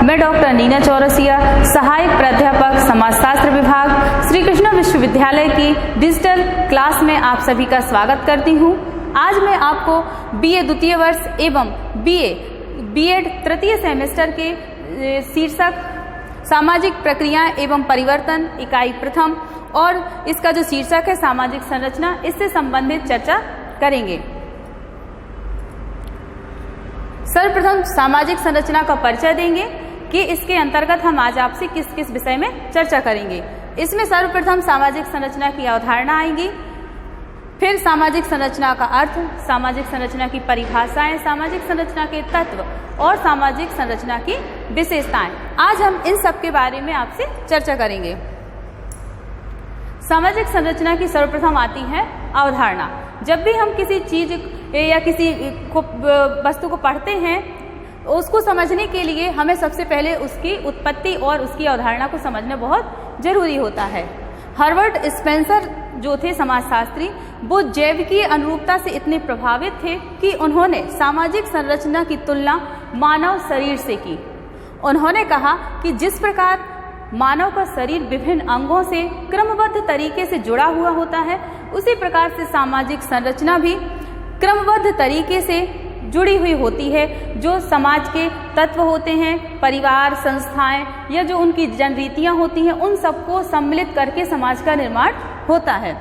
मैं डॉक्टर नीना चौरसिया, सहायक प्राध्यापक समाजशास्त्र विभाग, श्री कृष्ण विश्वविद्यालय की डिजिटल क्लास में आप सभी का स्वागत करती हूँ। आज मैं आपको बीए द्वितीय वर्ष एवं बीएड तृतीय सेमेस्टर के शीर्षक सामाजिक प्रक्रियाएं एवं परिवर्तन इकाई प्रथम और इसका जो शीर्षक है सामाजिक संरचना, इससे संबंधित चर्चा करेंगे। सर्वप्रथम सामाजिक संरचना का परिचय देंगे कि इसके अंतर्गत हम आज आपसे किस किस विषय में चर्चा करेंगे। इसमें सर्वप्रथम सामाजिक संरचना की अवधारणा आएंगी, फिर सामाजिक संरचना का अर्थ, सामाजिक संरचना की परिभाषाएं, सामाजिक संरचना के तत्व और सामाजिक संरचना की विशेषताएं। आज हम इन सब के बारे में आपसे चर्चा करेंगे। सामाजिक संरचना की सर्वप्रथम आती है अवधारणा। जब भी हम किसी चीज या किसी वस्तु को पढ़ते हैं, उसको समझने के लिए हमें सबसे पहले उसकी उत्पत्ति और उसकी अवधारणा को समझना बहुत जरूरी होता है। हर्बर्ट स्पेंसर जो थे समाजशास्त्री, वो जैविकीय अनुरूपता से इतने प्रभावित थे कि उन्होंने सामाजिक संरचना की तुलना मानव शरीर से की। उन्होंने कहा कि जिस प्रकार मानव का शरीर विभिन्न अंगों से क्रमबद्ध तरीके से जुड़ा हुआ होता है, उसी प्रकार से सामाजिक संरचना भी क्रमबद्ध तरीके से जुड़ी हुई होती है। जो समाज के तत्व होते हैं, परिवार, संस्थाएं या जो उनकी जनरीतियां होती हैं, उन सबको सम्मिलित करके समाज का निर्माण होता है।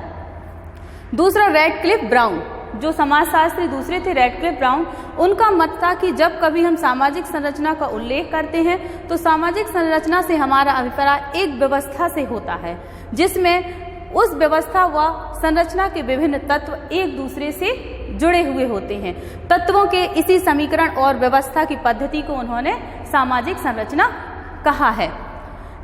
दूसरा, रैडक्लिफ ब्राउन, जो समाजशास्त्री दूसरे थे रेडक्लिफ ब्राउन, उनका मत था कि जब कभी हम सामाजिक संरचना का उल्लेख करते हैं तो सामाजिक संरचना से हमारा अभिप्राय एक व्यवस्था से होता है, जिसमें उस व्यवस्था व संरचना के विभिन्न तत्व एक दूसरे से जुड़े हुए होते हैं। तत्वों के इसी समीकरण और व्यवस्था की पद्धति को उन्होंने सामाजिक संरचना कहा है।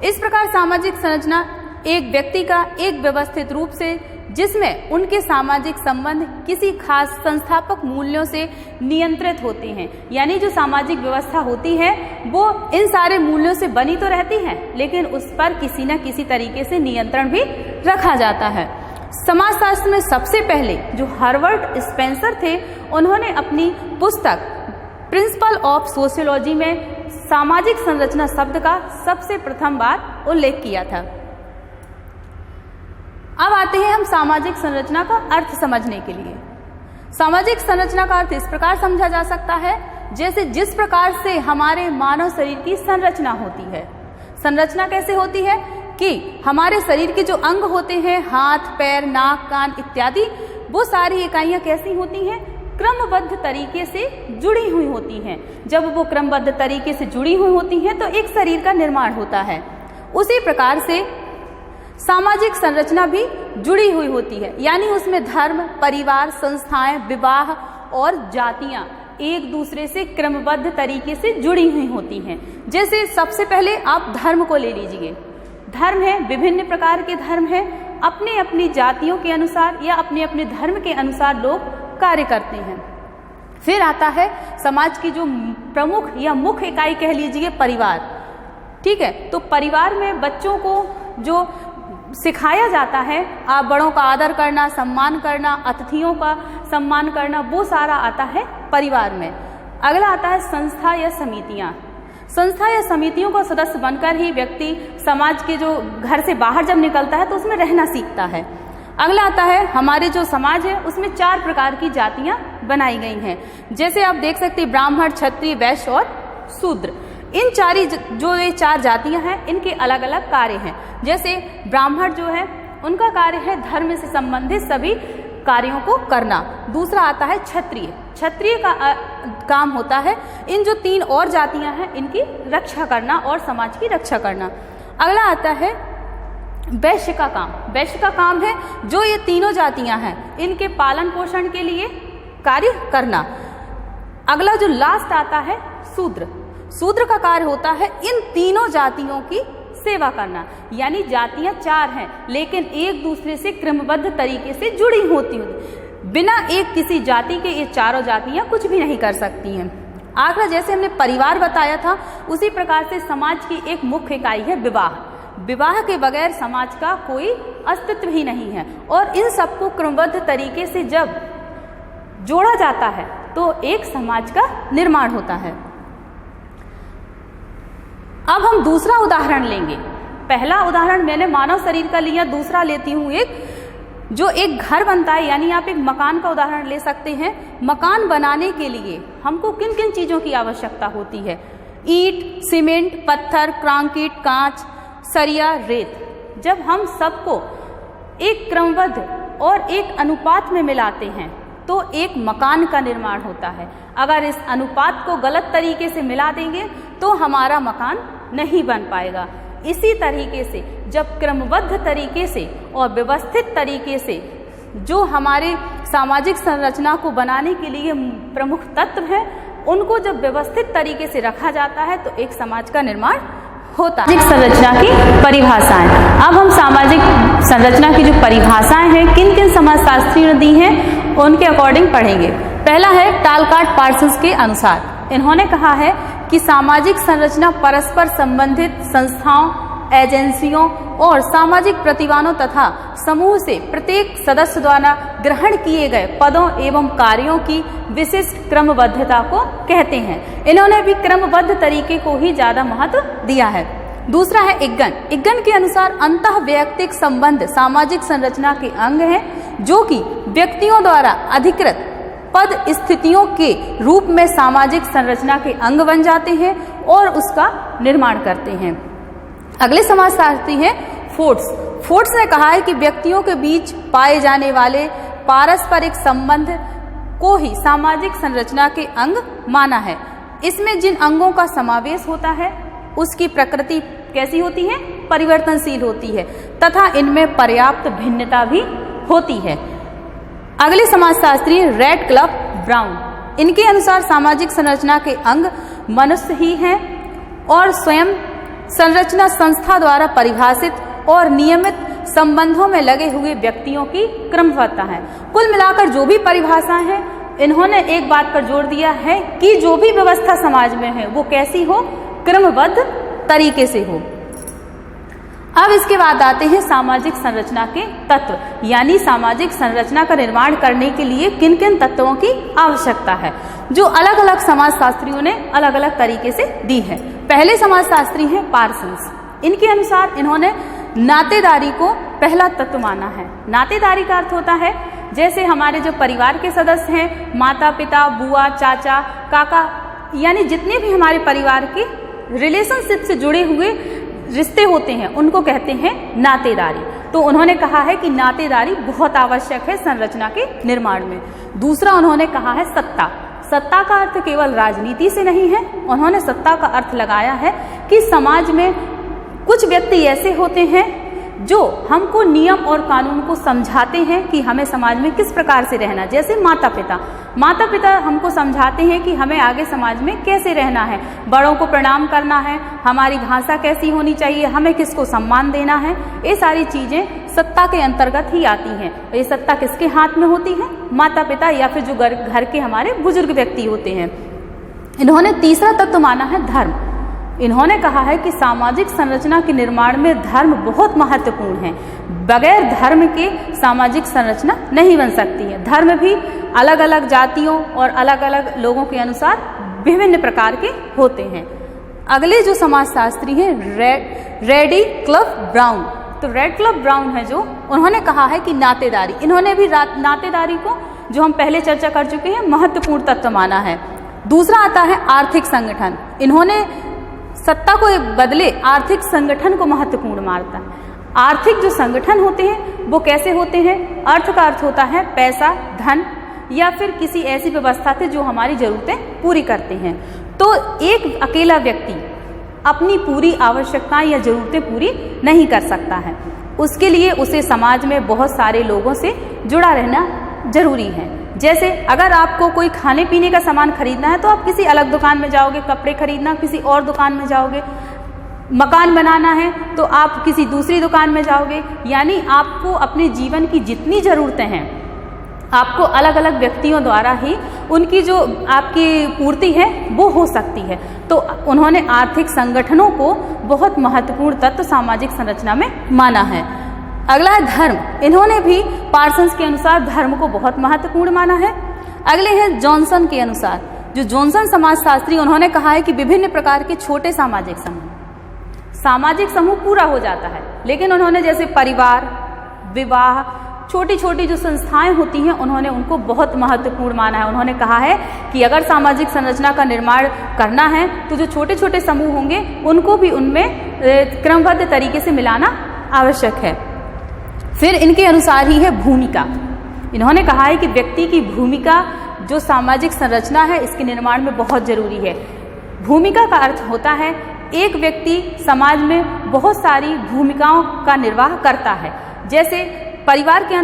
इस प्रकार सामाजिक संरचना एक व्यक्ति का एक व्यवस्थित रूप से, जिसमें उनके सामाजिक संबंध किसी खास संस्थापक मूल्यों से नियंत्रित होते हैं। यानी जो सामाजिक व्यवस्था होती है वो इन सारे मूल्यों से बनी तो रहती है, लेकिन उस पर किसी न किसी तरीके से नियंत्रण भी रखा जाता है। समाजशास्त्र में सबसे पहले जो हर्बर्ट स्पेंसर थे, उन्होंने अपनी पुस्तक प्रिंसिपल ऑफ सोशियोलॉजी में सामाजिक संरचना शब्द का सबसे प्रथम बार उल्लेख किया था। अब आते हैं हम सामाजिक संरचना का अर्थ समझने के लिए। सामाजिक संरचना का अर्थ इस प्रकार समझा जा सकता है जैसे जिस प्रकार से हमारे मानव शरीर की संरचना होती है। संरचना कैसे होती है कि हमारे शरीर के जो अंग होते हैं, हाथ, पैर, नाक, कान इत्यादि, वो सारी इकाइयां कैसी होती हैं? क्रमबद्ध तरीके से जुड़ी हुई होती हैं। जब वो क्रमबद्ध तरीके से जुड़ी हुई होती हैं तो एक शरीर का निर्माण होता है। उसी प्रकार से सामाजिक संरचना भी जुड़ी हुई होती है, यानी उसमें धर्म, परिवार, संस्थाएं, विवाह और जातियां एक दूसरे से क्रमबद्ध तरीके से जुड़ी हुई होती हैं। जैसे सबसे पहले आप धर्म को ले लीजिए। धर्म है, विभिन्न प्रकार के धर्म है, अपनी अपनी जातियों के अनुसार या अपने अपने धर्म के अनुसार लोग कार्य करते हैं। फिर आता है समाज की जो प्रमुख या मुख्य इकाई कह लीजिए परिवार। ठीक है, तो परिवार में बच्चों को जो सिखाया जाता है, आप बड़ों का आदर करना, सम्मान करना, अतिथियों का सम्मान करना, वो सारा आता है परिवार में। अगला आता है संस्था या समितियां। संस्था या समितियों का सदस्य बनकर ही व्यक्ति समाज के जो घर से बाहर जब निकलता है तो उसमें रहना सीखता है। अगला आता है हमारे जो समाज है, उसमें 4 प्रकार की जातियां बनाई गई हैं। जैसे आप देख सकते हैं ब्राह्मण, क्षत्रिय, वैश्य और शूद्र। इन जो ये 4 जातियां हैं, इनके अलग अलग कार्य हैं। जैसे ब्राह्मण जो है, उनका कार्य है धर्म से संबंधित सभी कार्यों को करना। दूसरा आता है क्षत्रिय। क्षत्रिय का काम होता है इन जो 3 और जातियां हैं, इनकी रक्षा करना और समाज की रक्षा करना। अगला आता है वैश्य का काम। वैश्य का काम है जो ये तीनों जातियां हैं, इनके पालन पोषण के लिए कार्य करना। अगला जो लास्ट आता है शूद्र। शूद्र का कार्य होता है इन तीनों जातियों की सेवा करना। यानी जातियां 4 हैं, लेकिन एक दूसरे से क्रमबद्ध तरीके से जुड़ी होती हैं। बिना एक किसी जाति के ये चारों जातियां कुछ भी नहीं कर सकती हैं। आखिर जैसे हमने परिवार बताया था, उसी प्रकार से समाज की एक मुख्य इकाई है विवाह। विवाह के बगैर समाज का कोई अस्तित्व ही नहीं है, और इन सबको क्रमबद्ध तरीके से जब जोड़ा जाता है तो एक समाज का निर्माण होता है। अब हम दूसरा उदाहरण लेंगे। पहला उदाहरण मैंने मानव शरीर का लिया, दूसरा लेती हूँ जो एक घर बनता है, यानी आप एक मकान का उदाहरण ले सकते हैं। मकान बनाने के लिए हमको किन किन चीज़ों की आवश्यकता होती है? ईंट, सीमेंट, पत्थर, कंक्रीट, कांच, सरिया, रेत। जब हम सबको एक क्रमबद्ध और एक अनुपात में मिलाते हैं तो एक मकान का निर्माण होता है। अगर इस अनुपात को गलत तरीके से मिला देंगे तो हमारा मकान नहीं बन पाएगा। इसी तरीके से जब क्रमबद्ध तरीके से और व्यवस्थित तरीके से जो हमारे सामाजिक संरचना को बनाने के लिए प्रमुख तत्व हैं, उनको जब व्यवस्थित तरीके से रखा जाता है तो एक समाज का निर्माण होता है। सामाजिक संरचना की परिभाषाएं। अब हम सामाजिक संरचना की जो परिभाषाएं हैं किन किन समाजशास्त्रियों ने दी हैं उनके अकॉर्डिंग पढ़ेंगे। पहला है टालकाट पार्सन्स के अनुसार। इन्होंने कहा है कि सामाजिक संरचना परस्पर संबंधित संस्थाओं, एजेंसियों और सामाजिक प्रतिभाओं तथा समूह से प्रत्येक सदस्य द्वारा ग्रहण किए गए पदों एवं कार्यों की विशिष्ट क्रमबद्धता को कहते हैं। इन्होंने भी क्रमबद्ध तरीके को ही ज्यादा महत्व दिया है। दूसरा है इग्गन। इग्गन के अनुसार अंतः वैयक्तिक संबंध सामाजिक संरचना के अंग हैं, जो कि व्यक्तियों द्वारा अधिकृत पद स्थितियों के रूप में सामाजिक संरचना के अंग बन जाते हैं और उसका निर्माण करते हैं। अगले समाजशास्त्री हैं फोर्ड्स। फोर्ड्स ने कहा है कि व्यक्तियों के बीच पाए जाने वाले पारस्परिक संबंध को ही सामाजिक संरचना के अंग माना है। इसमें जिन अंगों का समावेश होता है उसकी प्रकृति कैसी होती है? परिवर्तनशील होती है तथा इनमें पर्याप्त भिन्नता भी होती है। अगले समाजशास्त्री रैडक्लिफ ब्राउन। इनके अनुसार सामाजिक संरचना के अंग मनुष्य ही हैं और स्वयं संरचना संस्था द्वारा परिभाषित और नियमित संबंधों में लगे हुए व्यक्तियों की क्रमबद्धता है। कुल मिलाकर जो भी परिभाषाएं हैं, इन्होंने एक बात पर जोर दिया है कि जो भी व्यवस्था समाज में है वो कैसी हो? क्रमबद्ध तरीके से हो। अब इसके बाद आते हैं सामाजिक संरचना के तत्व, यानी सामाजिक संरचना का निर्माण करने के लिए किन किन तत्वों की आवश्यकता है, जो अलग अलग समाजशास्त्रियों ने अलग अलग तरीके से दी है। पहले समाजशास्त्री हैं पार्सन्स। इनके अनुसार इन्होंने नातेदारी को पहला तत्व माना है। नातेदारी का अर्थ होता है जैसे हमारे जो परिवार के सदस्य हैं, माता पिता, बुआ, चाचा, काका, यानी जितने भी हमारे परिवार के रिलेशनशिप से जुड़े हुए रिश्ते होते हैं उनको कहते हैं नातेदारी। तो उन्होंने कहा है कि नातेदारी बहुत आवश्यक है संरचना के निर्माण में। दूसरा उन्होंने कहा है सत्ता। सत्ता का अर्थ केवल राजनीति से नहीं है, उन्होंने सत्ता का अर्थ लगाया है कि समाज में कुछ व्यक्ति ऐसे होते हैं जो हमको नियम और कानून को समझाते हैं कि हमें समाज में किस प्रकार से रहना। जैसे माता पिता हमको समझाते हैं कि हमें आगे समाज में कैसे रहना है, बड़ों को प्रणाम करना है, हमारी भाषा कैसी होनी चाहिए, हमें किसको सम्मान देना है। ये सारी चीजें सत्ता के अंतर्गत ही आती हैं। ये सत्ता किसके हाथ में होती है? माता पिता या फिर जो घर के हमारे बुजुर्ग व्यक्ति होते हैं। इन्होंने तीसरा तत्व माना है धर्म। इन्होंने कहा है कि सामाजिक संरचना के निर्माण में धर्म बहुत महत्वपूर्ण है। बगैर धर्म के सामाजिक संरचना नहीं बन सकती है। धर्म भी अलग अलग जातियों और अलग अलग लोगों के अनुसार विभिन्न प्रकार के होते हैं। अगले जो समाजशास्त्री हैं रैडक्लिफ ब्राउन। तो रैडक्लिफ ब्राउन है जो, उन्होंने कहा है कि नातेदारी, इन्होंने भी नातेदारी को, जो हम पहले चर्चा कर चुके हैं, महत्वपूर्ण तत्व माना है। दूसरा आता है आर्थिक संगठन। इन्होंने सत्ता को बदले आर्थिक संगठन को महत्वपूर्ण मानता है। आर्थिक जो संगठन होते हैं वो कैसे होते हैं? अर्थ का अर्थ होता है पैसा, धन या फिर किसी ऐसी व्यवस्था से जो हमारी जरूरतें पूरी करते हैं। तो एक अकेला व्यक्ति अपनी पूरी आवश्यकताएं या जरूरतें पूरी नहीं कर सकता है। उसके लिए उसे समाज में बहुत सारे लोगों से जुड़ा रहना जरूरी है। जैसे अगर आपको कोई खाने पीने का सामान खरीदना है तो आप किसी अलग दुकान में जाओगे, कपड़े खरीदना किसी और दुकान में जाओगे, मकान बनाना है तो आप किसी दूसरी दुकान में जाओगे। यानी आपको अपने जीवन की जितनी ज़रूरतें हैं आपको अलग अलग व्यक्तियों द्वारा ही उनकी जो आपकी पूर्ति है वो हो सकती है। तो उन्होंने आर्थिक संगठनों को बहुत महत्वपूर्ण तत्व सामाजिक संरचना में माना है। अगला है धर्म। इन्होंने भी पार्सन्स के अनुसार धर्म को बहुत महत्वपूर्ण माना है। अगले हैं जॉनसन के अनुसार। जो जॉनसन समाजशास्त्री, उन्होंने कहा है कि विभिन्न प्रकार के छोटे सामाजिक समूह, सामाजिक समूह पूरा हो जाता है। लेकिन उन्होंने जैसे परिवार, विवाह, छोटी छोटी जो संस्थाएं होती हैं उन्होंने उनको बहुत महत्वपूर्ण माना है। उन्होंने कहा है कि अगर सामाजिक संरचना का निर्माण करना है तो जो छोटे छोटे समूह होंगे उनको भी उनमें क्रमबद्ध तरीके से मिलाना आवश्यक है। फिर इनके अनुसार ही है भूमिका। इन्होंने कहा है कि व्यक्ति की भूमिका जो सामाजिक संरचना है इसके निर्माण में बहुत जरूरी है। भूमिका का अर्थ होता है एक व्यक्ति समाज में बहुत सारी भूमिकाओं का निर्वाह करता है। जैसे परिवार के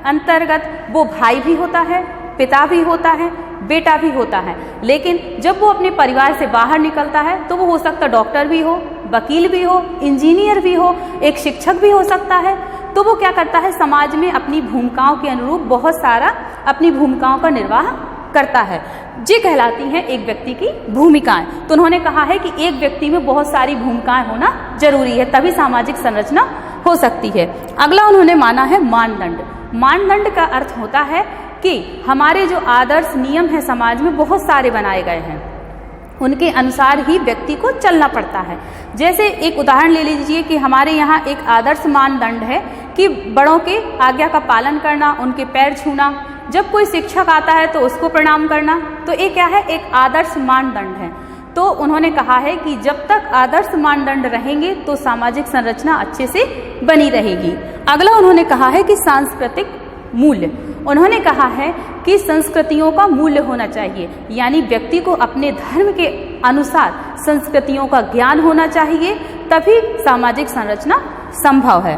अंतर्गत वो भाई भी होता है, पिता भी होता है, बेटा भी होता है। लेकिन जब वो अपने परिवार से बाहर निकलता है तो वो हो सकता डॉक्टर भी हो, वकील भी हो, इंजीनियर भी हो, एक शिक्षक भी हो सकता है। तो वो क्या करता है, समाज में अपनी भूमिकाओं के अनुरूप बहुत सारा अपनी भूमिकाओं का निर्वाह करता है। ये कहलाती हैं एक व्यक्ति की भूमिकाएं। तो उन्होंने कहा है कि एक व्यक्ति में बहुत सारी भूमिकाएं होना जरूरी है, तभी सामाजिक संरचना हो सकती है। अगला उन्होंने माना है मानदंड। मानदंड का अर्थ होता है कि हमारे जो आदर्श नियम है समाज में बहुत सारे बनाए गए हैं, उनके अनुसार ही व्यक्ति को चलना पड़ता है। जैसे एक उदाहरण ले लीजिए कि हमारे यहाँ एक आदर्श मानदंड है कि बड़ों के आज्ञा का पालन करना, उनके पैर छूना, जब कोई शिक्षक आता है तो उसको प्रणाम करना। तो ये क्या है, एक आदर्श मानदंड है। तो उन्होंने कहा है कि जब तक आदर्श मानदंड रहेंगे तो सामाजिक संरचना अच्छे से बनी रहेगी। अगला उन्होंने कहा है कि सांस्कृतिक मूल्य। उन्होंने कहा है कि संस्कृतियों का मूल्य होना चाहिए, यानी व्यक्ति को अपने धर्म के अनुसार संस्कृतियों का ज्ञान होना चाहिए, तभी सामाजिक संरचना संभव है।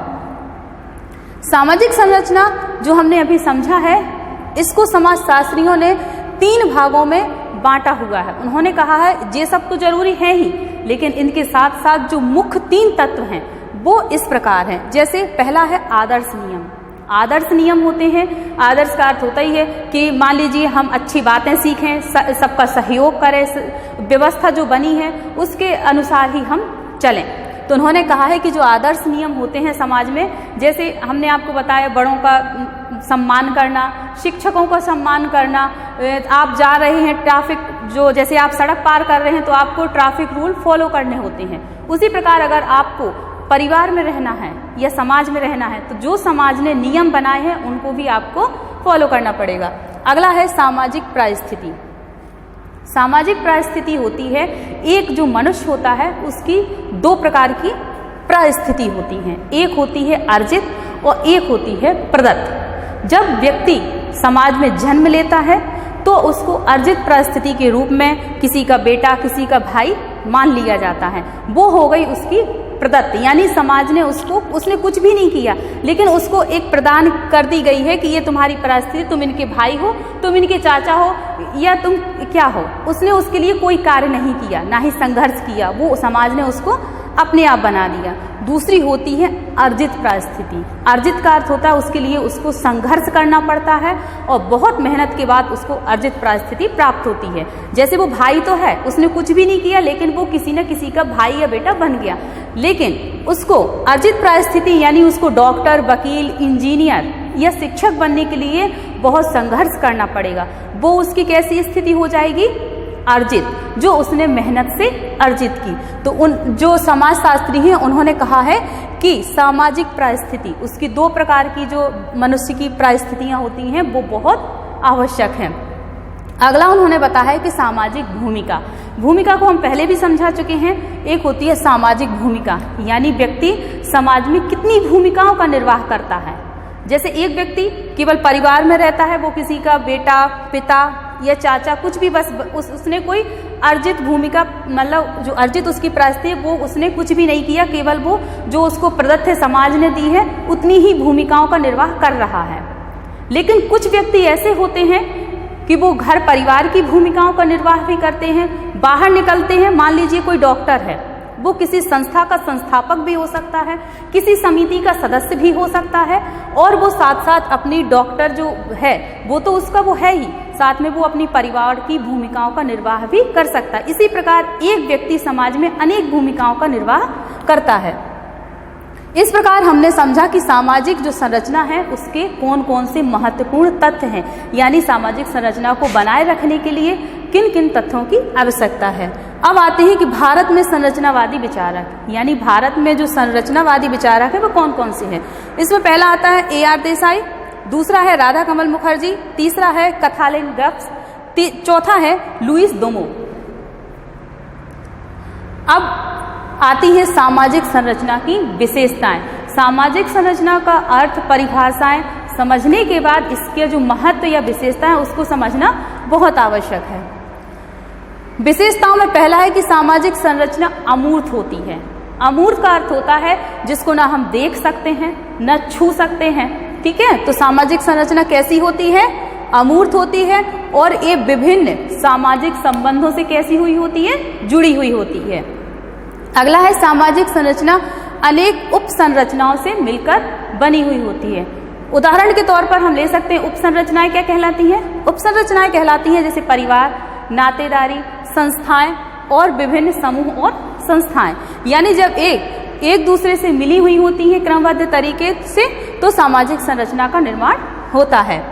सामाजिक संरचना जो हमने अभी समझा है इसको समाजशास्त्रियों ने 3 भागों में बांटा हुआ है। उन्होंने कहा है ये सब तो जरूरी है ही, लेकिन इनके साथ साथ जो मुख्य 3 तत्व हैं वो इस प्रकार हैं। जैसे पहला है आदर्श नियम। आदर्श नियम होते हैं, आदर्श का अर्थ होता ही है कि मान लीजिए हम अच्छी बातें सीखें, सबका सहयोग करें, व्यवस्था जो बनी है उसके अनुसार ही हम चलें। तो उन्होंने कहा है कि जो आदर्श नियम होते हैं समाज में, जैसे हमने आपको बताया बड़ों का सम्मान करना, शिक्षकों का सम्मान करना, आप जा रहे हैं ट्रैफिक जो जैसे आप सड़क पार कर रहे हैं तो आपको ट्रैफिक रूल फॉलो करने होते हैं। उसी प्रकार अगर आपको परिवार में रहना है या समाज में रहना है तो जो समाज ने नियम बनाए हैं उनको भी आपको फॉलो करना पड़ेगा। अगला है सामाजिक परिस्थिति। सामाजिक परिस्थिति होती है एक जो मनुष्य होता है उसकी 2 प्रकार की परिस्थिति होती हैं, एक होती है अर्जित और एक होती है प्रदत्त। जब व्यक्ति समाज में जन्म लेता है तो उसको अर्जित परिस्थिति के रूप में किसी का बेटा, किसी का भाई मान लिया जाता है। वो हो गई उसकी प्रदत्त, यानी समाज ने उसने कुछ भी नहीं किया लेकिन उसको एक प्रदान कर दी गई है कि ये तुम्हारी परिस्थिति, तुम इनके भाई हो, तुम इनके चाचा हो या तुम क्या हो। उसने उसके लिए कोई कार्य नहीं किया, ना ही संघर्ष किया, वो समाज ने उसको अपने आप बना दिया। दूसरी होती है अर्जित परिस्थिति। अर्जित का अर्थ होता है उसके लिए उसको संघर्ष करना पड़ता है और बहुत मेहनत के बाद उसको अर्जित परिस्थिति प्राप्त होती है। जैसे वो भाई तो है, उसने कुछ भी नहीं किया लेकिन वो किसी न किसी का भाई या बेटा बन गया, लेकिन उसको अर्जित परिस्थिति यानी उसको डॉक्टर, वकील, इंजीनियर या शिक्षक बनने के लिए बहुत संघर्ष करना पड़ेगा। वो उसकी कैसी स्थिति हो जाएगी, अर्जित, जो उसने मेहनत से अर्जित की। तो उन जो समाजशास्त्री हैं उन्होंने कहा है कि सामाजिक परिस्थिति, उसकी 2 प्रकार की जो मनुष्य की परिस्थितियां होती हैं वो बहुत आवश्यक हैं। अगला उन्होंने बताया है कि सामाजिक भूमिका। भूमिका को हम पहले भी समझा चुके हैं। एक होती है सामाजिक भूमिका, यानी व्यक्ति समाज में कितनी भूमिकाओं का निर्वाह करता है। जैसे एक व्यक्ति केवल परिवार में रहता है, वो किसी का बेटा, पिता या चाचा कुछ भी, बस उसने कोई अर्जित भूमिका, मतलब जो अर्जित उसकी परिस्थिति है वो उसने कुछ भी नहीं किया, केवल वो जो उसको प्रदत्त है समाज ने दी है उतनी ही भूमिकाओं का निर्वाह कर रहा है। लेकिन कुछ व्यक्ति ऐसे होते हैं कि वो घर परिवार की भूमिकाओं का निर्वाह भी करते हैं, बाहर निकलते हैं। मान लीजिए कोई डॉक्टर है, वो किसी संस्था का संस्थापक भी हो सकता है, किसी समिति का सदस्य भी हो सकता है, और वो साथ साथ अपनी डॉक्टर जो है वो तो उसका वो है ही, साथ में वो अपनी परिवार की भूमिकाओं का निर्वाह भी कर सकता है। इसी प्रकार एक व्यक्ति समाज में अनेक भूमिकाओं का निर्वाह करता है। इस प्रकार हमने समझा कि सामाजिक जो संरचना है उसके कौन कौन से महत्वपूर्ण तथ्य हैं, यानी सामाजिक संरचना को बनाए रखने के लिए किन किन तथ्यों की आवश्यकता है। अब आते हैं कि भारत में संरचनावादी विचारक, यानी भारत में जो संरचनावादी विचारक है वो कौन कौन से हैं। इसमें पहला आता है A.R. देसाई, दूसरा है राधा कमल मुखर्जी, तीसरा है कथालेन गब्स, चौथा है लुईस दोमो। अब आती है सामाजिक संरचना की विशेषताएं। सामाजिक संरचना का अर्थ, परिभाषाएं समझने के बाद इसके जो महत्व या विशेषता है उसको समझना बहुत आवश्यक है। विशेषताओं में पहला है कि सामाजिक संरचना अमूर्त होती है। अमूर्त का अर्थ होता है जिसको ना हम देख सकते हैं न छू सकते हैं, ठीक है। तो सामाजिक संरचना कैसी होती है? अमूर्त होती है और ये विभिन्न सामाजिक संबंधों से कैसी हुई होती है? जुड़ी हुई होती है। अगला है सामाजिक संरचना अनेक उप संरचनाओं से मिलकर बनी हुई होती है। उदाहरण के तौर पर हम ले सकते हैं उप संरचनाएं क्या कहलाती हैं? उप संरचनाएं कहलाती हैं जैसे परिवार, नातेदारी, संस्थाएं और विभिन्न समूह और संस्थाएं। यानी जब एक दूसरे से मिली हुई होती हैं क्रमबद्ध तरीके से तो सामाजिक संरचना का निर्माण होता है।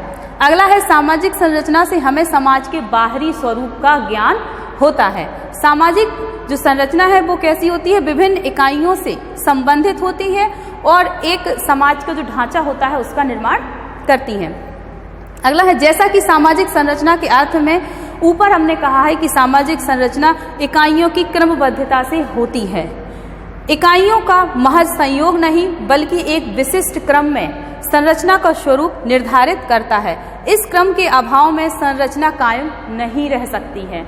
अगला है सामाजिक संरचना से हमें समाज के बाहरी स्वरूप का ज्ञान होता है। सामाजिक जो संरचना है वो कैसी होती है? विभिन्न इकाइयों से संबंधित होती है और एक समाज का जो ढांचा होता है उसका निर्माण करती है। अगला है जैसा कि सामाजिक संरचना के अर्थ में ऊपर हमने कहा है कि सामाजिक संरचना इकाइयों की क्रमबद्धता से होती है। इकाइयों का महज संयोग नहीं बल्कि एक विशिष्ट क्रम में संरचना का स्वरूप निर्धारित करता है। इस क्रम के अभाव में संरचना कायम नहीं रह सकती है।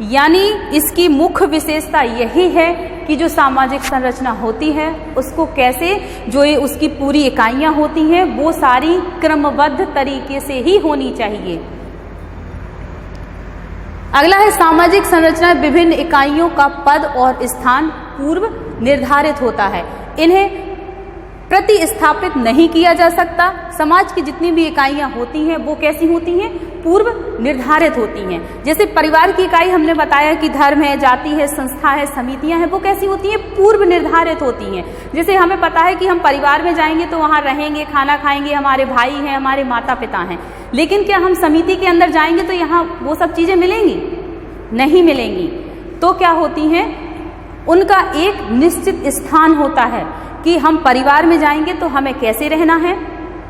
यानी इसकी मुख्य विशेषता यही है कि जो सामाजिक संरचना होती है उसको कैसे, जो ये उसकी पूरी इकाइयां होती हैं वो सारी क्रमबद्ध तरीके से ही होनी चाहिए। अगला है सामाजिक संरचना विभिन्न इकाइयों का पद और स्थान पूर्व निर्धारित होता है। इन्हें प्रतिस्थापित नहीं किया जा सकता। समाज की जितनी भी इकाइयां होती हैं वो कैसी होती हैं? पूर्व निर्धारित होती हैं। जैसे परिवार की इकाई हमने बताया कि धर्म है, जाति है, संस्था है, समितियां हैं, वो कैसी होती हैं? पूर्व निर्धारित होती हैं। जैसे हमें पता है कि हम परिवार में जाएंगे तो वहां रहेंगे, खाना खाएंगे, हमारे भाई हैं, हमारे माता पिता हैं, लेकिन क्या हम समिति के अंदर जाएंगे तो यहाँ वो सब चीजें मिलेंगी? नहीं मिलेंगी। तो क्या होती हैं? उनका एक निश्चित स्थान होता है कि हम परिवार में जाएंगे तो हमें कैसे रहना है,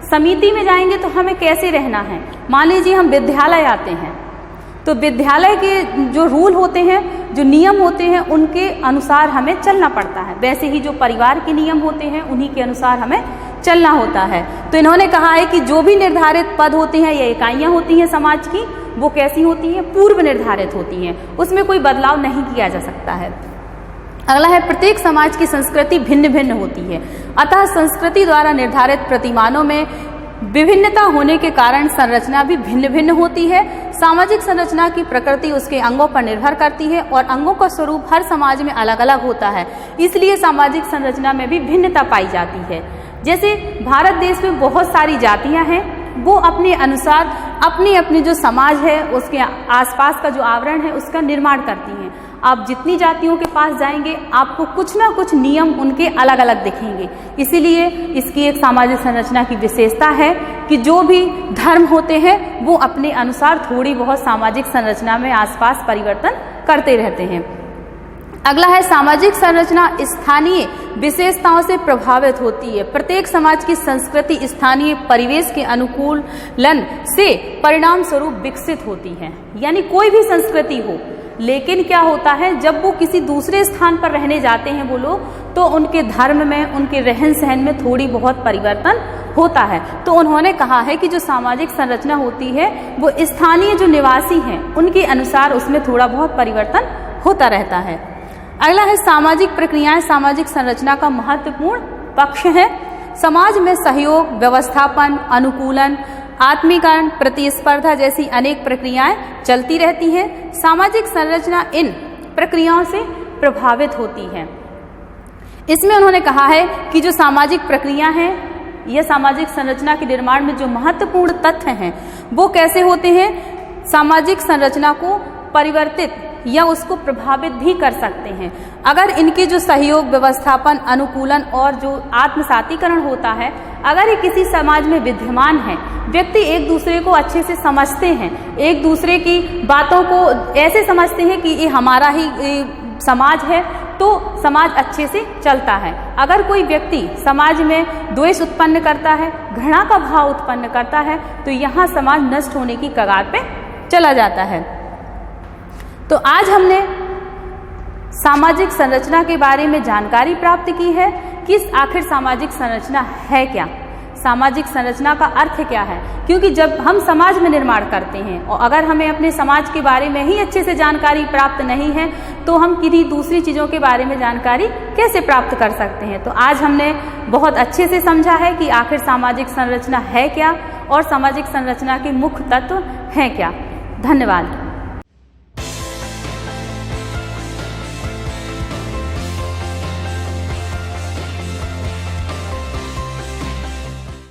समिति में जाएंगे तो हमें कैसे रहना है। मान लीजिए हम विद्यालय आते हैं तो विद्यालय के जो रूल होते हैं, जो नियम होते हैं, उनके अनुसार हमें चलना पड़ता है। वैसे ही जो परिवार के नियम होते हैं उन्हीं के अनुसार हमें चलना होता है। तो इन्होंने कहा है कि जो भी निर्धारित पद होते हैं या इकाइयां होती हैं समाज की, वो कैसी होती हैं? पूर्व निर्धारित होती हैं, उसमें कोई बदलाव नहीं किया जा सकता है। अगला है प्रत्येक समाज की संस्कृति भिन्न भिन्न होती है, अतः संस्कृति द्वारा निर्धारित प्रतिमानों में विभिन्नता होने के कारण संरचना भी भिन्न भिन्न होती है। सामाजिक संरचना की प्रकृति उसके अंगों पर निर्भर करती है और अंगों का स्वरूप हर समाज में अलग अलग होता है, इसलिए सामाजिक संरचना में भी भिन्नता पाई जाती है। जैसे भारत देश में बहुत सारी जातियां हैं, वो अपने अनुसार अपनी अपनी जो समाज है उसके आसपास का जो आवरण है उसका निर्माण करती हैं। आप जितनी जातियों के पास जाएंगे आपको कुछ ना कुछ नियम उनके अलग अलग दिखेंगे। इसीलिए इसकी एक सामाजिक संरचना की विशेषता है कि जो भी धर्म होते हैं वो अपने अनुसार थोड़ी बहुत सामाजिक संरचना में आसपास परिवर्तन करते रहते हैं। अगला है सामाजिक संरचना स्थानीय विशेषताओं से प्रभावित होती है। प्रत्येक समाज की संस्कृति स्थानीय परिवेश के अनुकूलन से परिणाम स्वरूप विकसित होती है। यानी कोई भी संस्कृति हो, लेकिन क्या होता है जब वो किसी दूसरे स्थान पर रहने जाते हैं वो लोग, तो उनके धर्म में, उनके रहन सहन में थोड़ी बहुत परिवर्तन होता है। तो उन्होंने कहा है कि जो सामाजिक संरचना होती है वो स्थानीय जो निवासी हैं उनके अनुसार उसमें थोड़ा बहुत परिवर्तन होता रहता है। अगला है सामाजिक प्रक्रियाएं सामाजिक संरचना का महत्वपूर्ण पक्ष है। समाज में सहयोग, व्यवस्थापन, अनुकूलन, आत्मीकरण, प्रतिस्पर्धा जैसी अनेक प्रक्रियाएं चलती रहती हैं। सामाजिक संरचना इन प्रक्रियाओं से प्रभावित होती है। इसमें उन्होंने कहा है कि जो सामाजिक प्रक्रिया हैं, यह सामाजिक संरचना के निर्माण में जो महत्वपूर्ण तथ्य हैं वो कैसे होते हैं? सामाजिक संरचना को परिवर्तित या उसको प्रभावित भी कर सकते हैं। अगर इनके जो सहयोग, व्यवस्थापन, अनुकूलन और जो आत्मसातीकरण होता है, अगर ये किसी समाज में विद्यमान है, व्यक्ति एक दूसरे को अच्छे से समझते हैं, एक दूसरे की बातों को ऐसे समझते हैं कि ये हमारा ही समाज है, तो समाज अच्छे से चलता है। अगर कोई व्यक्ति समाज में द्वेष उत्पन्न करता है, घृणा का भाव उत्पन्न करता है, तो यहाँ समाज नष्ट होने की कगार पे चला जाता है। तो आज हमने सामाजिक संरचना के बारे में जानकारी प्राप्त की है कि आखिर सामाजिक संरचना है क्या, सामाजिक संरचना का अर्थ क्या है। क्योंकि जब हम समाज में निर्माण करते हैं और अगर हमें अपने समाज के बारे में ही अच्छे से जानकारी प्राप्त नहीं है, तो हम किसी दूसरी चीज़ों के बारे में जानकारी कैसे प्राप्त कर सकते हैं। तो आज हमने बहुत अच्छे से समझा है कि आखिर सामाजिक संरचना है क्या और सामाजिक संरचना के मुख्य तत्व हैं क्या। धन्यवाद।